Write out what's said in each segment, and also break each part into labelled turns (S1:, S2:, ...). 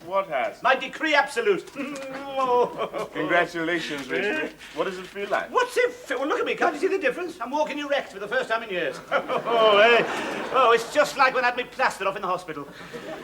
S1: What has?
S2: My decree absolute.
S1: Congratulations, Rigsby. What does it feel like?
S2: What's it? Well, look at me. Can't you see the difference? I'm walking erect for the first time in years. Oh, it's just like when I had me plastered off in the hospital.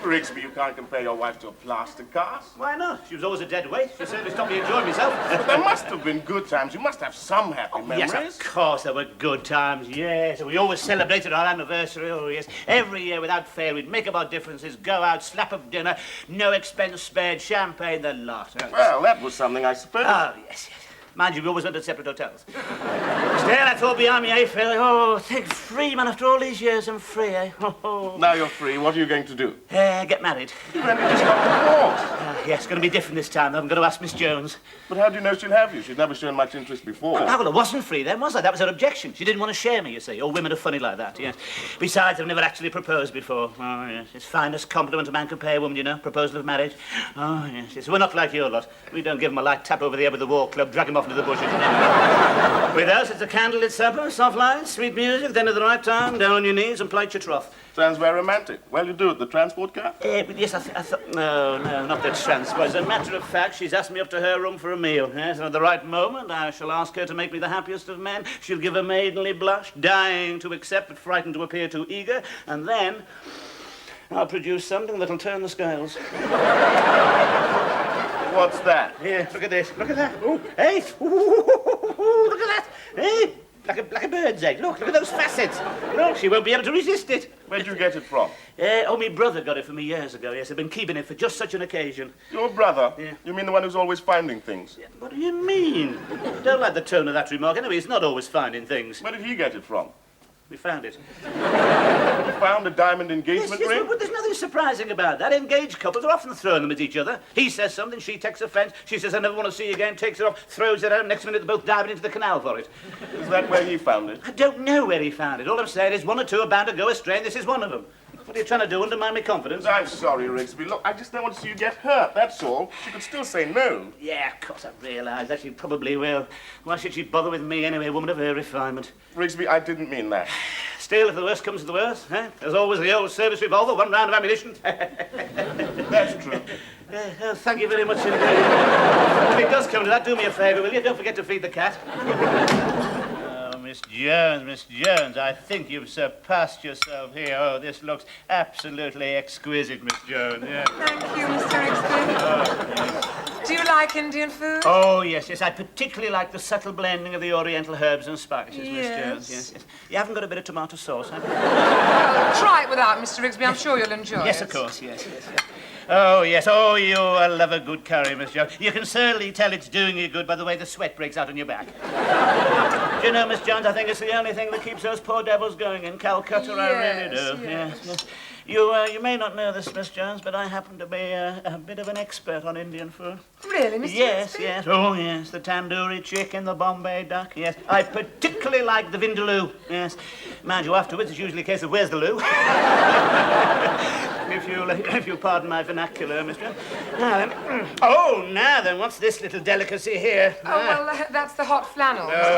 S1: Rigsby, you can't compare your wife to a plaster cast.
S2: Why not? She was always a dead weight. She certainly stopped me enjoying myself.
S1: But there must have been good times. You must have some happy memories.
S2: Yes, of course, there were good times, yes. We always celebrated our anniversary, oh, yes. Every year, without fail, we'd make up our differences, go out, slap up dinner, no expense spared, champagne, the lot.
S1: Well, that was something, I suppose.
S2: Oh, yes, yes. Mind you, we always went to separate hotels. Still, I thought behind me, eh, Phil? Oh, think free, man, after all these years, I'm free, eh? Oh.
S1: Now you're free, what are you going to do?
S2: Get married.
S1: You've only just got divorced.
S2: Yes, it's going to be different this time. I'm going to ask Miss Jones.
S1: But how do you know she'll have you? She's never shown much interest before.
S2: Well, I wasn't free then, was I? That was her objection. She didn't want to share me, you see. All women are funny like that, yes. Besides, I've never actually proposed before. Oh, yes. It's the finest compliment a man can pay a woman, you know. Proposal of marriage. Oh, yes. Yes. We're not like your lot. We don't give them a light tap over the head with the war club, drag them off into the bushes. With us, it's a candlelit supper, soft lights, sweet music, then at the right time, down on your knees and plight your trough.
S1: Sounds very romantic. Well, you do it, the transport car?
S2: Yes, I thought... No, not the transport. As a matter of fact, she's asked me up to her room for a meal. Yes, and at the right moment, I shall ask her to make me the happiest of men. She'll give a maidenly blush, dying to accept, but frightened to appear too eager. And then I'll produce something that'll turn the scales.
S1: What's that?
S2: Here, look at this. Look at that. Ooh, hey! Ooh, look at that. Hey! Like a bird's egg. Look at those facets. Look, she won't be able to resist it.
S1: Where'd you get it from?
S2: My brother got it for me years ago, yes. I've been keeping it for just such an occasion.
S1: Your brother?
S2: Yeah.
S1: You mean the one who's always finding things?
S2: Yeah, what do you mean? Don't like the tone of that remark. Anyway, he's not always finding things.
S1: Where did he get it from?
S2: We found it.
S1: You found a diamond engagement
S2: Yes,
S1: ring?
S2: but there's nothing surprising about that. Engaged couples are often throwing them at each other. He says something, she takes offence. She says, I never want to see you again, takes it off, throws it out. Next minute, they're both diving into the canal for it.
S1: Is that where he found it?
S2: I don't know where he found it. All I'm saying is one or two are bound to go astray, and this is one of them. What are you trying to do, undermine my confidence?
S1: I'm sorry, Rigsby. Look, I just don't want to see you get hurt, that's all. She could still say no.
S2: Yeah, of course, I realise that she probably will. Why should she bother with me anyway, a woman of her refinement?
S1: Rigsby, I didn't mean that.
S2: Still, if the worst comes to the worst, there's always the old service revolver, one round of ammunition.
S1: That's true.
S2: Thank you very much indeed. If it does come to that, do me a favour, will you? Don't forget to feed the cat. Miss Jones, I think you've surpassed yourself here. Oh, this looks absolutely exquisite, Miss Jones. Yeah.
S3: Thank you, Mr. Rigsby.
S2: Oh, yes.
S3: Do you like Indian food?
S2: Oh, yes. I particularly like the subtle blending of the oriental herbs and spices, Miss Jones. Yes. You haven't got a bit of tomato sauce, have you?
S3: Well, try it without, Mr. Rigsby. I'm sure you'll enjoy it.
S2: Yes, of course. Yes. Oh, yes. Oh, you love a good curry, Miss Jones. You can certainly tell it's doing you good by the way the sweat breaks out on your back. Do you know, Miss Jones, I think it's the only thing that keeps those poor devils going in Calcutta. I really do. Yes. You may not know this, Miss Jones, but I happen to be a bit of an expert on Indian food.
S3: Really, Mr.
S2: Yes,
S3: Rigsby?
S2: yes. Oh, yes. The tandoori chicken, the Bombay duck, yes. I particularly like the vindaloo, yes. Mind you, afterwards, it's usually a case of where's the loo? if you pardon my vernacular, Miss Jones. Now then, what's this little delicacy here?
S3: Oh, well, that's the hot flannel.
S2: Oh, yes.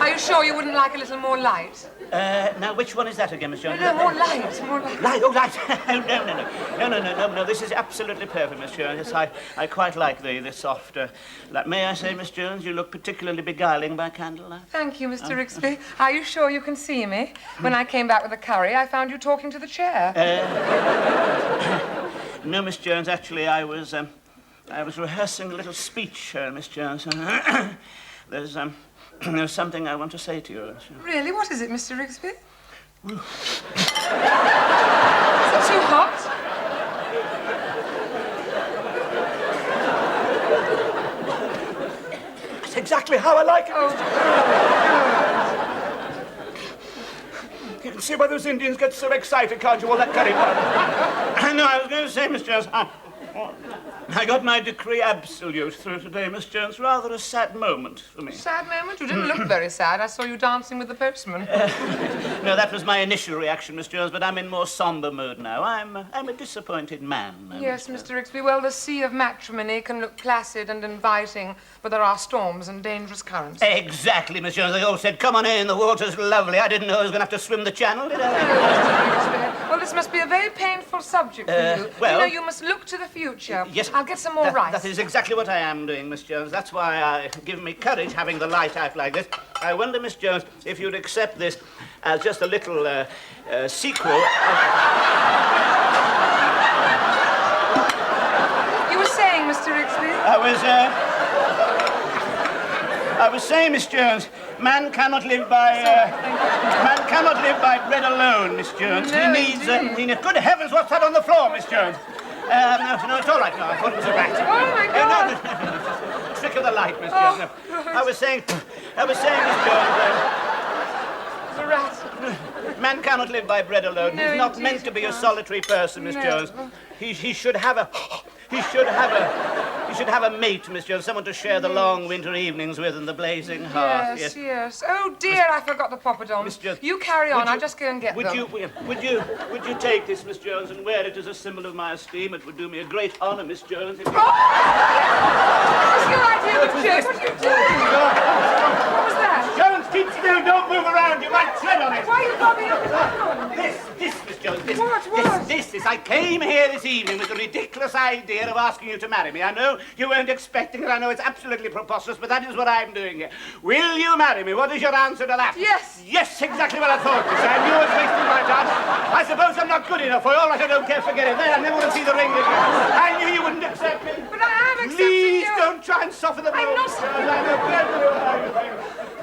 S3: Are you sure you wouldn't like a little more light?
S2: Now, which one is that again, Miss Jones?
S3: No, more light, more light.
S2: Light? Oh, light. No. This is absolutely perfect, Miss Jones. Yes, I quite like the soft light. May I say, Miss Jones, you look particularly beguiling by candlelight.
S3: Thank you, Mr. Rigsby. Are you sure you can see me? When I came back with the curry, I found you talking to the chair.
S2: No, Miss Jones, actually, I was rehearsing a little speech, Miss Jones. There's something I want to say to you.
S3: Really? What is it, Mr. Rigsby? Is it too hot?
S2: That's exactly how I like it.
S3: Oh.
S2: You can see why those Indians get so excited, can't you? All that curry powder. No, I was going to say, Miss Jones, I got my decree absolute through today, Miss Jones. Rather a sad moment for me.
S3: Sad moment? You didn't look very sad. I saw you dancing with the postman.
S2: No, that was my initial reaction, Miss Jones, but I'm in more somber mood now. I'm a disappointed man.
S3: Yes, Mr. Rixby. Well, the sea of matrimony can look placid and inviting, but there are storms and dangerous currents.
S2: Exactly, Miss Jones. They all said, come on in, the water's lovely. I didn't know I was going to have to swim the channel, did I?
S3: Well, this must be a very painful subject for you.
S2: well-
S3: You know, you must look to the future.
S2: Yes.
S3: I'll get some more rice.
S2: That is exactly what I am doing, Miss Jones. That's why it's given me courage having the light out like this. I wonder, Miss Jones, if you'd accept this as just a little sequel.
S3: You were saying, Mr. Rixby?
S2: I was saying, Miss Jones, man cannot live by bread alone, Miss Jones.
S3: No,
S2: he needs.
S3: indeed.
S2: Good heavens, what's that on the floor, Miss Jones? No, it's all right. No, I thought it was a rat.
S3: Oh, my God.
S2: No. Trick of the light, Miss Jones. No. I was saying, Miss Jones.
S3: The rat.
S2: Man cannot live by bread alone.
S3: No,
S2: He's not
S3: indeed
S2: meant to be
S3: he
S2: a
S3: can't.
S2: solitary person, Miss
S3: No.
S2: Jones. He should have a. He should have a mate, Miss Jones, someone to share the long winter evenings with and the blazing hearth.
S3: Yes. Oh, dear, I forgot the poppadoms.
S2: Miss Jones,
S3: You carry on.
S2: would you-
S3: I'll just go and get
S2: Would
S3: them.
S2: you take this, Miss Jones, and wear it as a symbol of my esteem? It would do me a great honor, Miss Jones. If you...
S3: What was your idea of a joke? What are you doing? What was that?
S2: Jones, keep still, don't move around, you might tread on it.
S3: Why are you bobbing up and down?
S2: This, Miss Jones, this.
S3: What?
S2: This. I came here this evening with the ridiculous idea of asking you to marry me. I know you weren't expecting it. I know it's absolutely preposterous, but that is what I'm doing here. Will you marry me? What is your answer to that?
S3: Yes.
S2: Yes, exactly what I thought, Miss. I knew I was wasting my time. I suppose I'm not good enough for you. All right, I don't care. Forget it. There, I never want to see the ring again. I knew you wouldn't accept me.
S3: But I am accepting
S2: Please
S3: you.
S2: don't try and soften the blow.
S3: I'm not
S2: Miss Jones.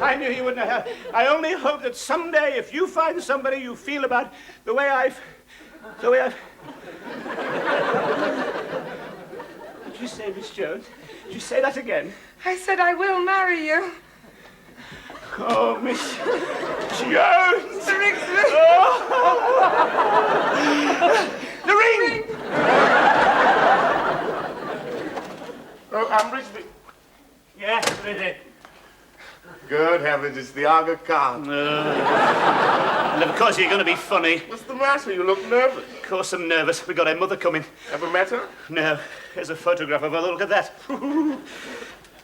S2: I knew you wouldn't have. I only hope that someday, if you find somebody you feel about the way I've... What did you say, Miss Jones? Did you say that again?
S3: I said I will marry you.
S2: Oh, Miss Jones!
S3: Mr. Rixby.
S2: The ring!
S1: Oh, I'm Rixby.
S2: Yes, it is.
S1: Good heavens, it's the Aga Khan.
S2: And of course you're going to be funny.
S1: What's the matter? You look nervous.
S2: Of course I'm nervous. We got her mother coming.
S1: Ever met her?
S2: No, here's a photograph of her. Look at that.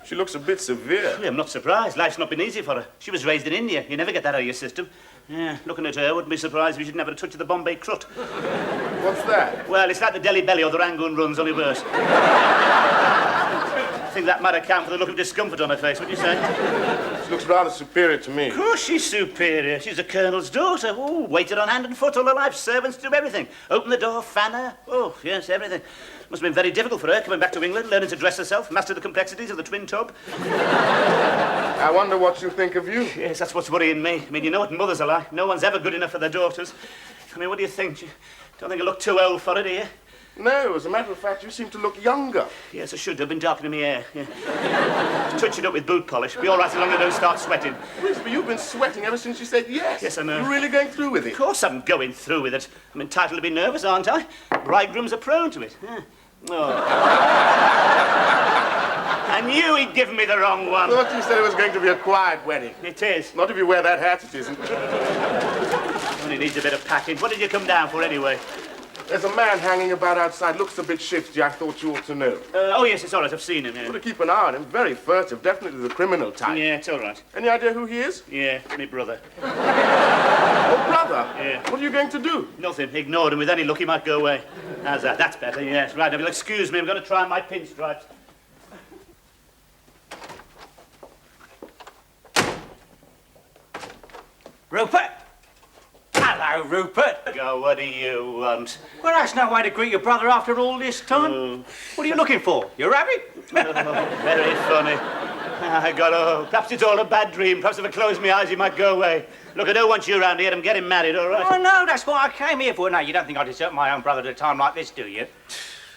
S1: She looks a bit severe.
S2: I'm not surprised. Life's not been easy for her. She was raised in India. You never get that out of your system. Yeah, looking at her, wouldn't be surprised if she didn't have a touch of the Bombay crut.
S1: What's that?
S2: Well, it's like the Delhi belly or the Rangoon runs, only worse. I think that might account for the look of discomfort on her face. What do you say?
S1: She looks rather superior to me.
S2: Of course she's superior. She's a colonel's daughter. Oh, waited on hand and foot all her life. Servants do everything. Open the door, fan her. Oh, yes, everything. Must have been very difficult for her coming back to England, learning to dress herself, master the complexities of the twin tub.
S1: I wonder what you think of you.
S2: Yes, that's what's worrying me. I mean, you know what mothers are like. No one's ever good enough for their daughters. I mean, what do you think? Don't think I look too old for it, do you?
S1: No, as a matter of fact, you seem to look younger.
S2: Yes, I should. I've been darkening my hair. Yeah. Touch it up with boot polish. Be all right as long as I don't start sweating.
S1: Rixby, you've been sweating ever since you said yes.
S2: Yes, I know.
S1: You're really going through with it?
S2: Of course I'm going through with it. I'm entitled to be nervous, aren't I? Bridegrooms are prone to it. Yeah. Oh. I knew he'd given me the wrong
S1: I
S2: one.
S1: thought you said it was going to be a quiet wedding.
S2: It is.
S1: Not if you wear that hat, it isn't.
S2: Only needs a bit of packing. What did you come down for anyway?
S1: There's a man hanging about outside. Looks a bit shifty. I thought you ought to know.
S2: Oh, yes, it's all right. I've seen him.
S1: Got
S2: Yeah,
S1: to keep an eye on him. Very furtive. Definitely the criminal type.
S2: yeah, it's all right.
S1: Any idea who he is?
S2: Yeah, my brother.
S1: Oh, brother.
S2: Yeah.
S1: What are you going to do?
S2: Nothing. Ignored him. With any luck, he might go away. How's that? That's better, yes. Right, now, you'll excuse me. I'm going to try my pinstripes.
S4: Rupert? Hello, Rupert.
S2: Go, what do you want?
S4: Well, that's no way to greet your brother after all this time.
S2: Oh.
S4: What are you looking for? Your rabbit?
S2: Very funny. I got, perhaps it's all a bad dream. Perhaps if I close my eyes, he might go away. Look, I don't want you around here. I'm getting married, all right?
S4: Oh, no, that's what I came here for. No, you don't think I desert my own brother at a time like this, do you?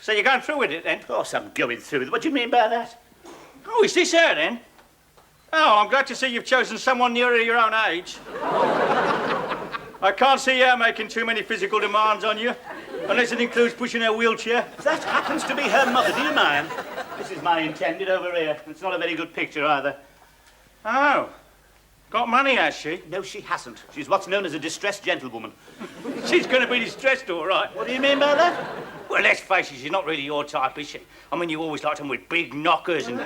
S4: So you're going through with it, then?
S2: Of course I'm going through with it. What do you mean by that?
S4: Oh, is this her, then? Oh, I'm glad to see you've chosen someone nearer your own age. I can't see her making too many physical demands on you. Unless it includes pushing her wheelchair.
S2: That happens to be her mother. Do you mind? This is my intended over here. It's not a very good picture either.
S4: Oh. Got money, has she?
S2: No, she hasn't. She's what's known as a distressed gentlewoman.
S4: She's going to be distressed, all right.
S2: What do you mean by that?
S4: Well, let's face it, she's not really your type, is she? I mean, you always liked them with big knockers and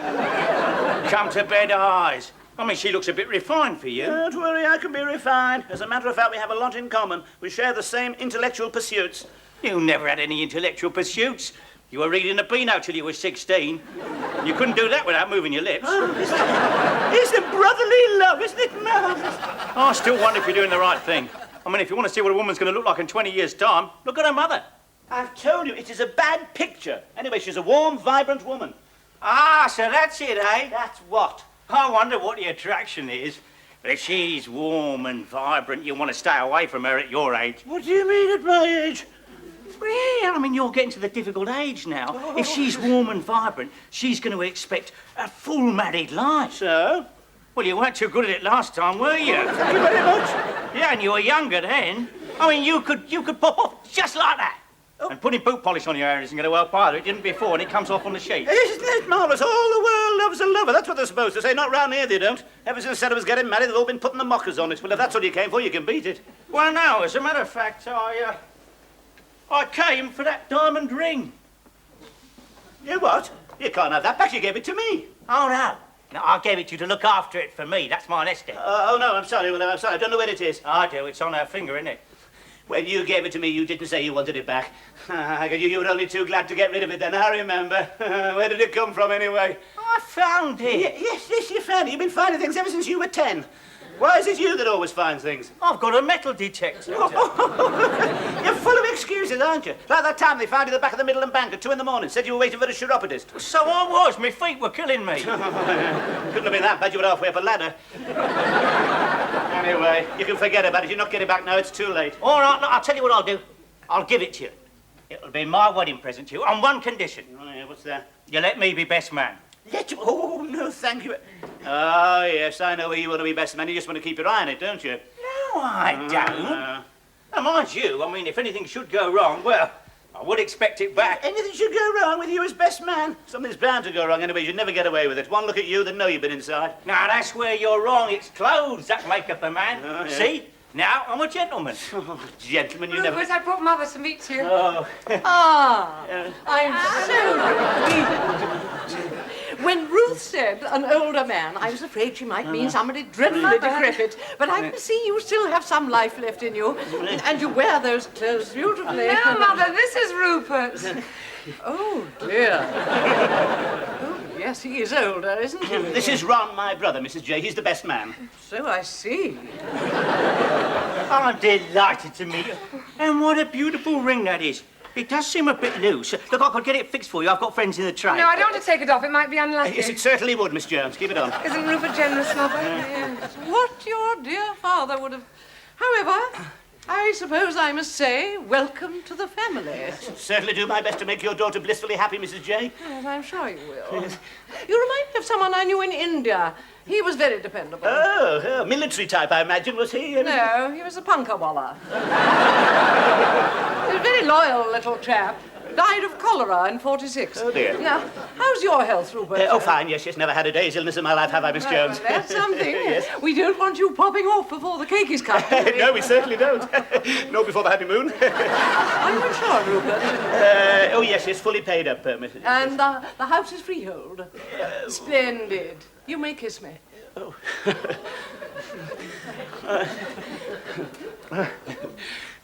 S4: come-to-bed eyes. I mean, she looks a bit refined for you.
S2: Don't worry, I can be refined. As a matter of fact, we have a lot in common. We share the same intellectual pursuits.
S4: You never had any intellectual pursuits. You were reading the Beano till you were 16. You couldn't do that without moving your lips.
S2: It's a brotherly love, isn't it, marvellous?
S4: I still wonder if you're doing the right thing. I mean, if you want to see what a woman's going to look like in 20 years' time, look at her mother.
S2: I've told you, it is a bad picture. Anyway, she's a warm, vibrant woman.
S4: Ah, so that's it, eh?
S2: That's what?
S4: I wonder what the attraction is. But if she's warm and vibrant, you want to stay away from her at your age.
S2: What do you mean at my age?
S4: Well, I mean, you're getting to the difficult age now. If she's warm and vibrant, she's going to expect a full married life.
S2: So?
S4: Well, you weren't too good at it last time, were you?
S2: Thank you very much.
S4: Yeah, and you were younger then. I mean, you could pop off just like that. And putting boot polish on your hair isn't going to help either. It didn't before, and it comes off on the sheet.
S2: Isn't it marvellous? All the world loves a lover. That's what they're supposed to say. Not round here, they don't. Ever since Sarah was getting married, they've all been putting the mockers on it. Well, if that's what you came for, you can beat it.
S4: Well, no, as a matter of fact, I came for that diamond ring.
S2: You what? You can't have that back. You gave it to me.
S4: Oh, no. No, I gave it to you to look after it for me. That's my nest egg.
S2: Oh, no, I'm sorry. Well, I'm sorry. I don't know where it is.
S4: I do. It's on her finger, isn't it?
S2: When you gave it to me, you didn't say you wanted it back. You were only too glad to get rid of it then, I remember. Where did it come from, anyway?
S4: I found it.
S2: Yes, you found it. You've been finding things ever since you were 10. Why is it you that always finds things?
S4: I've got a metal detector.
S2: You're full of excuses, aren't you? Like that time they found you at the back of the Midland Bank at 2 in the morning, said you were waiting for a chiropodist.
S4: So I was. My feet were killing me.
S2: Couldn't have been that bad. You were halfway up a ladder. Anyway, you can forget about it. You're not getting back now. It's too late.
S4: All right, look, I'll tell you what I'll do. I'll give it to you. It'll be my wedding present to you on one condition.
S2: Oh, yeah, what's that?
S4: You let me be best man.
S2: Let you... Oh, no, thank you. Oh, yes, I know where you want to be best man. You just want to keep your eye on it, don't you?
S4: No, I don't. Now, mind you, I mean, if anything should go wrong, well, I would expect it back.
S2: Anything should go wrong with you as best man. Something's bound to go wrong anyway. You'd never get away with it. One look at you, they know you've been inside.
S4: Now, that's where you're wrong. It's clothes that make up a man.
S2: Oh, yeah.
S4: See? Now, I'm a gentleman.
S2: Oh, gentlemen, you
S3: Rupert,
S2: never...
S3: I brought Mother to meet you.
S2: Oh,
S5: I'm so relieved. When Ruth said an older man, I was afraid she might mean somebody dreadfully decrepit. But I can see you still have some life left in you. And you wear those clothes beautifully.
S3: No, Mother, this is Rupert.
S5: Oh, dear. Oh, yes, he is older, isn't he?
S2: this is Ron, my brother, Mrs. J. He's the best man.
S5: So I see.
S4: I'm delighted to meet you. And what a beautiful ring that is. It does seem a bit loose. Look, I could get it fixed for you. I've got friends in the trade.
S3: No, I don't want to take it off. It might be unlucky.
S2: Yes, it certainly would, Miss Jones. Keep it on.
S3: Isn't Rupert generous, Mother?
S5: Yes. What your dear father would have... However, I suppose I must say, welcome to the family.
S2: Certainly do my best to make your daughter blissfully happy, Mrs. J.
S5: Yes, I'm sure you will. You remind me of someone I knew in India. He was very dependable.
S2: Oh, military type, I imagine, was he?
S5: No, he was a punkawalla. He was a very loyal little chap. Died of cholera in 46.
S2: Oh, dear.
S5: Now, how's your health, Rupert?
S2: Oh, fine, yes, never had a day's illness in my life, have I, Miss Jones?
S5: Well, that's something.
S2: Yes.
S5: We don't want you popping off before the cake is cut. do we?
S2: No, we certainly don't. No, before the honeymoon.
S5: Are you sure, Rupert?
S2: Oh, yes, it's fully paid up, Mrs.
S5: And the house is freehold. Splendid. You may kiss me.
S2: Oh.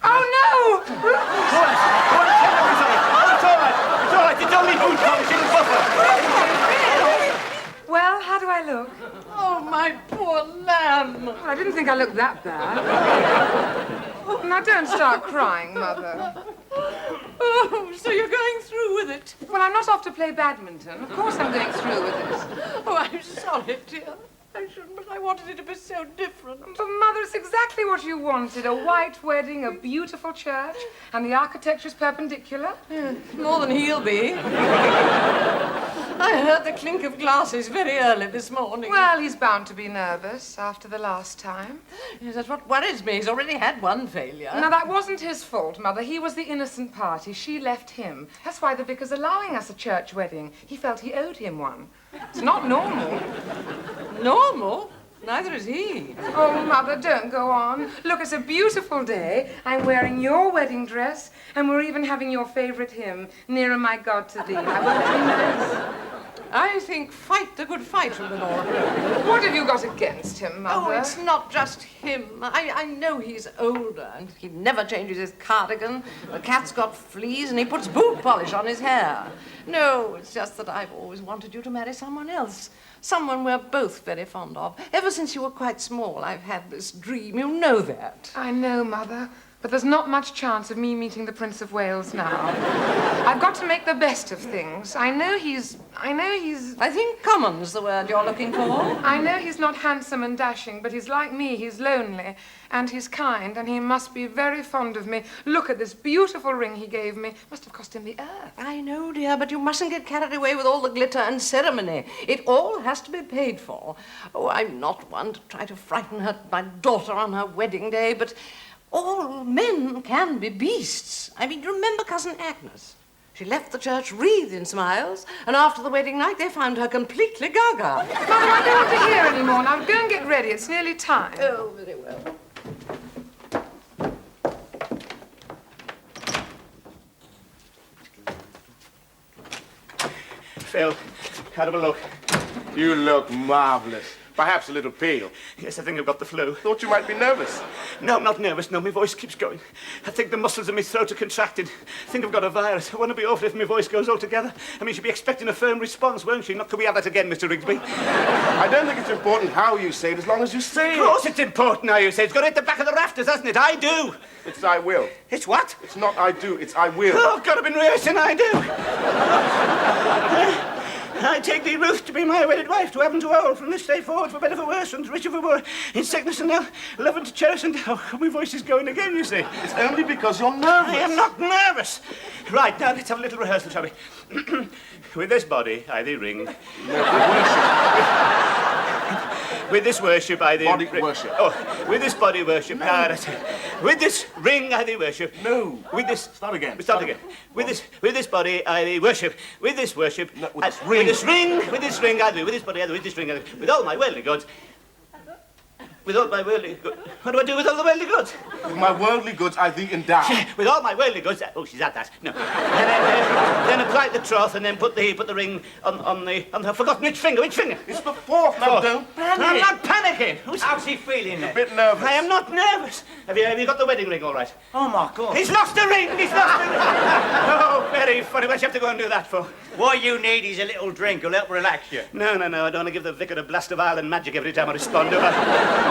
S3: Oh, no!
S2: It's all right. It's only food polishing and buffer.
S3: Well, how do I look?
S5: Oh, my poor lamb.
S3: Well, I didn't think I looked that bad. Now, don't start crying, Mother.
S5: Oh, so you're going through with it?
S3: Well, I'm not off to play badminton. Of course I'm going through with it.
S5: Oh, I'm sorry, dear. I shouldn't, but I wanted it to be so different.
S3: But, Mother, it's exactly what you wanted. A white wedding, a beautiful church, and the architecture's perpendicular.
S5: Yeah, more than he'll be. I heard the clink of glasses very early this morning.
S3: Well, he's bound to be nervous after the last time.
S5: Yes, that's what worries me. He's already had one failure.
S3: Now, that wasn't his fault, Mother. He was the innocent party. She left him. That's why the vicar's allowing us a church wedding. He felt he owed him one. It's not normal.
S5: Normal? Neither is he.
S3: Oh, Mother, don't go on. Look, it's a beautiful day. I'm wearing your wedding dress, and we're even having your favorite hymn, Nearer My God to Thee. Now, won't that be nice?
S5: I think fight the good fight from the Lord.
S3: What have you got against him, Mother?
S5: Oh, it's not just him. I know he's older, and he never changes his cardigan. The cat's got fleas, and he puts boot polish on his hair. No, it's just that I've always wanted you to marry someone else. Someone we're both very fond of. Ever since you were quite small, I've had this dream. You know that.
S3: I know, Mother, but there's not much chance of me meeting the Prince of Wales now. I've got to make the best of things. I know he's...
S5: I think common's the word you're looking for.
S3: I know he's not handsome and dashing, but he's like me. He's lonely, and he's kind, and he must be very fond of me. Look at this beautiful ring he gave me. Must have cost him the earth.
S5: I know, dear, but you mustn't get carried away with all the glitter and ceremony. It all has to be paid for. Oh, I'm not one to try to frighten my daughter on her wedding day, but all men can be beasts. I mean, remember Cousin Agnes? She left the church wreathed in smiles, and after the wedding night, they found her completely gaga.
S3: Mother, I don't want to hear any more. Now, go and get ready. It's nearly time.
S5: Oh, very well.
S2: Phil, have a look.
S1: You look marvelous. Perhaps a little pale.
S2: Yes, I think I've got the flu.
S1: Thought you might be nervous.
S2: No, I'm not nervous. No, my voice keeps going. I think the muscles in my throat are contracted. I think I've got a virus. I want to be awful if my voice goes altogether. I mean, she'll be expecting a firm response, won't she? Not could we have that again, Mr. Rigsby?
S1: I don't think it's important how you say it, as long as you say
S2: Of
S1: it.
S2: course it's important how you say it. It's got to hit the back of the rafters, hasn't it? I do.
S1: It's I will.
S2: It's what?
S1: It's not I do, it's I will.
S2: Oh, I've got to be rehearsing, I do. I take thee, Ruth, to be my wedded wife, to have and to hold, from this day forward, for better, for worse, and richer, for poor, in sickness and health, love and to cherish, and oh, my voice is going again, you see.
S1: It's only because you're nervous.
S2: I am not nervous. Right, now let's have a little rehearsal, shall we? With this body, I thee ring. With this worship, I thee...
S1: Body worship.
S2: Oh, with this body worship. No. Ah, that's it. With this ring, I thee worship.
S1: No.
S2: With this...
S1: Start again.
S2: Start again. With this body, I thee worship. With this worship...
S1: No, with this ring.
S2: With this ring, I thee... With this body, I thee... With this ring, I thee... With all my worldly goods... With all my worldly goods... What do I do with all the worldly goods?
S1: With my worldly goods, I thee endow.
S2: With all my worldly goods... Oh, she's at that. No. Then apply the troth and then put the ring on the... I've forgotten which finger. Which finger?
S1: It's the fourth,
S2: No.
S1: don't panic.
S2: I'm not panicking.
S4: How's he feeling
S1: A
S4: then?
S1: bit nervous.
S2: I am not nervous. Have you got the wedding ring all right?
S4: Oh, my God.
S2: He's lost the ring! He's lost the ring! Oh, very funny. What do you have to go and do that for?
S4: What you need is a little drink. It'll help relax you.
S2: No. I don't want to give the vicar a blast of Ireland magic every time I respond to her.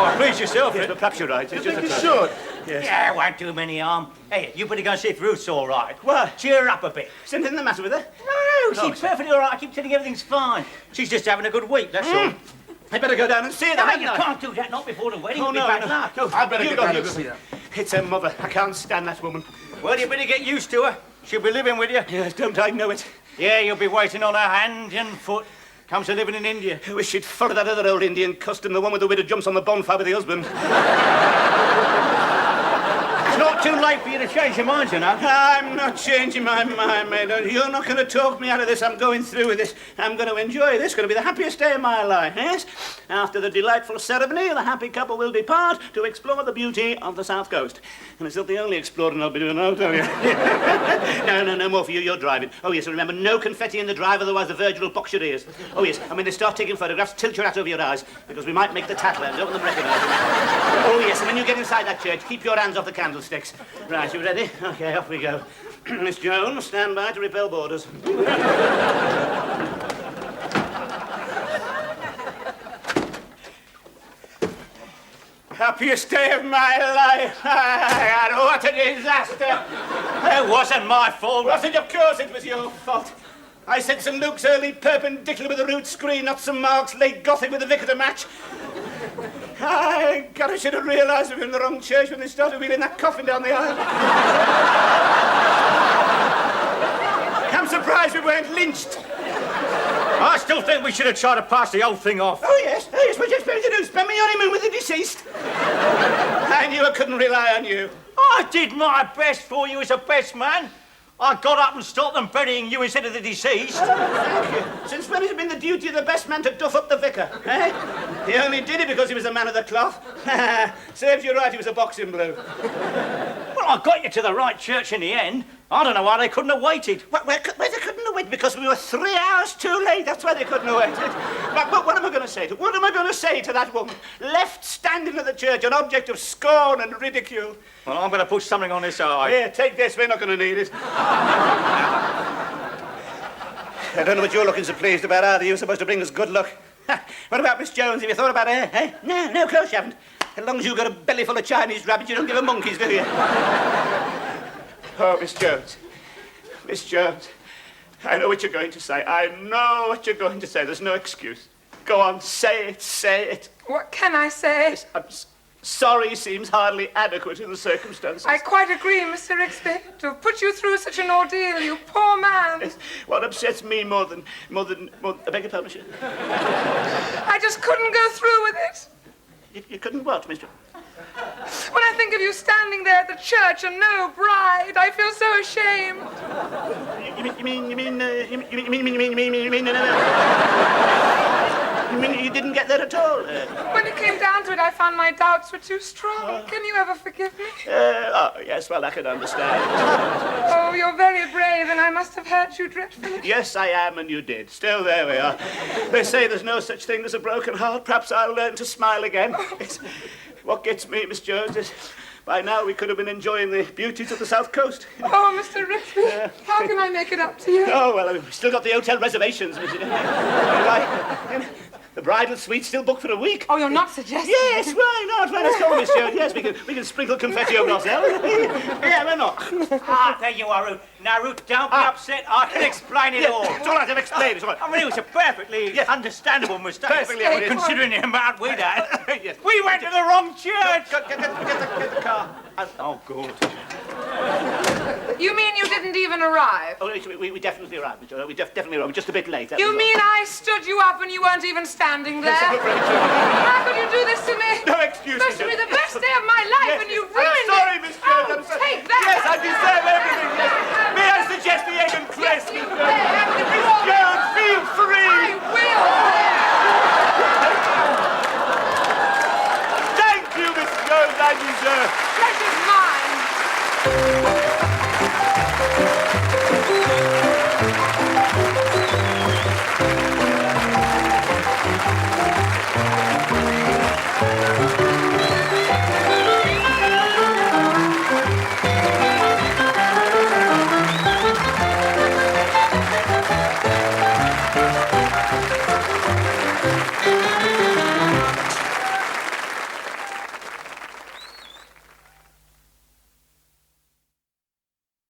S4: Oh, please yourself.
S2: Yes, but perhaps you're right. It's
S1: I
S2: just
S1: think
S2: a
S1: you
S2: thought.
S1: should.
S2: Yes.
S4: Yeah, it won't do him any harm. Hey, you better go and see if Ruth's all right.
S2: What?
S4: Cheer her up a bit.
S2: Is anything the matter with her?
S4: No, she's perfectly all right. I keep telling you everything's fine. She's just having a good week, that's all.
S2: I better go down and see her.
S4: No,
S2: hadn't
S4: you
S2: I?
S4: can't do that. Not before the wedding.
S2: Oh,
S4: It'll be
S2: no,
S4: bad
S2: no.
S4: luck.
S2: No,
S1: I'd better
S2: you
S1: get
S2: go,
S1: down
S2: you
S1: and
S2: go.
S1: see her.
S2: It's her mother. I can't stand that woman.
S4: Well, you better get used to her. She'll be living with you.
S2: Yes, don't I know it?
S4: Yeah, you'll be waiting on her hand and foot. Comes to living in India.
S2: I wish she'd followed that other old Indian custom, the one with the widow jumps on the bonfire with the husband.
S4: It's not too late for you to change your mind, you know.
S2: I'm not changing my mind, mate. You're not going to talk me out of this. I'm going through with this. I'm going to enjoy this. It's going to be the happiest day of my life, yes? After the delightful ceremony, the happy couple will depart to explore the beauty of the South Coast. And it's not the only exploring I'll be doing, I'll tell you. No more for you. You're driving. Oh, yes, and remember, no confetti in the drive, otherwise the Virgin will box your ears. Oh, yes, and when they start taking photographs, tilt your hat over your eyes, because we might make the tattler and don't want them recognised. Oh, yes, and when you get inside that church, keep your hands off the candlesticks. Right, you ready? Okay, off we go. Miss Jones, stand by to repel boarders. Happiest day of my life. What a disaster.
S4: It wasn't my fault.
S2: Was it? Of course it was your fault. I said St. Luke's early perpendicular with a root screen, not St. Mark's late Gothic with a vicar to match. God, I should have realised we were in the wrong church when they started wheeling that coffin down the aisle. I'm surprised we weren't lynched.
S4: I still think we should have tried to pass the whole thing off.
S2: Oh, yes, what you expect me to do? Spend my honeymoon with the deceased? I knew I couldn't rely on you.
S4: I did my best for you as a best man. I got up and stopped them burying you instead of the deceased.
S2: Thank you. Since when has it been the duty of the best man to duff up the vicar? Eh? He only did it because he was a man of the cloth. Serves you right, he was a boxing blue.
S4: Well, I got you to the right church in the end. I don't know why they couldn't have waited.
S2: Where they couldn't have waited? Because we were 3 hours too late. That's why they couldn't have waited. But what am I going to say to? What am I going to say to that woman? Left standing at the church, an object of scorn and ridicule.
S4: Well, I'm going to put something on this eye.
S2: Here, take this. We're not going to need it. I don't know what you're looking so pleased about, either. You're supposed to bring us good luck. What about Miss Jones? Have you thought about her? Eh? No, of course you haven't. As long as you've got a belly full of Chinese rabbits, you don't give a monkeys, do you? Oh, Miss Jones. Miss Jones, I know what you're going to say. I know what you're going to say. There's no excuse. Go on, say it.
S3: What can I say?
S2: I'm sorry seems hardly adequate in the circumstances.
S3: I quite agree, Mr. Rixby. To have put you through such an ordeal, you poor man.
S2: Yes, what upsets me more than I beg your pardon, monsieur?
S3: I just couldn't go through with it.
S2: You couldn't what, Mister?
S3: When I think of you standing there at the church and no bride, I feel so ashamed.
S2: You mean you didn't get there at all?
S3: When it came down to it, I found my doubts were too strong. Can you ever forgive me?
S2: Oh, yes, well, I can understand.
S3: Oh, you're very brave, and I must have hurt you dreadfully.
S2: Yes, I am, and you did. Still, there we are. They say there's no such thing as a broken heart. Perhaps I'll learn to smile again. What gets me, Miss Jones, is by now we could have been enjoying the beauties of the South Coast.
S3: Oh, Mr. Rixby, how can I make it up to you?
S2: Oh, well, we've still got the hotel reservations, Miss. The bridal suite's still booked for a week.
S3: Oh, you're not suggesting?
S2: Yes, why not? Well, let's go, Miss Jones. Yes, we can sprinkle confetti over ourselves. Yeah, why not?
S4: There you are, Ruth. Now, Ruth, don't be upset. I can explain it all.
S2: It's all right, I'll explain. It's all right.
S4: I mean, it was a perfectly understandable mistake.
S2: Perfectly understandable.
S4: Considering the amount we'd had.
S2: Yes.
S4: We went to the wrong church.
S2: Get the car.
S4: Oh, good.
S3: You mean you didn't even arrive?
S2: Oh, we definitely arrived, Miss Jones. We definitely arrived. We're just a bit late.
S3: You mean I stood you up and you weren't even standing there? How could you do this to me?
S2: No excuse,
S3: Supposed to be the best day of my life, and you ruined
S2: I'm sorry,
S3: it.
S2: Miss Jones.
S3: Oh,
S2: I'm sorry.
S3: take that.
S2: Yes, I deserve everything. Yes. May I suggest the egg and cress?
S3: Yes, you may.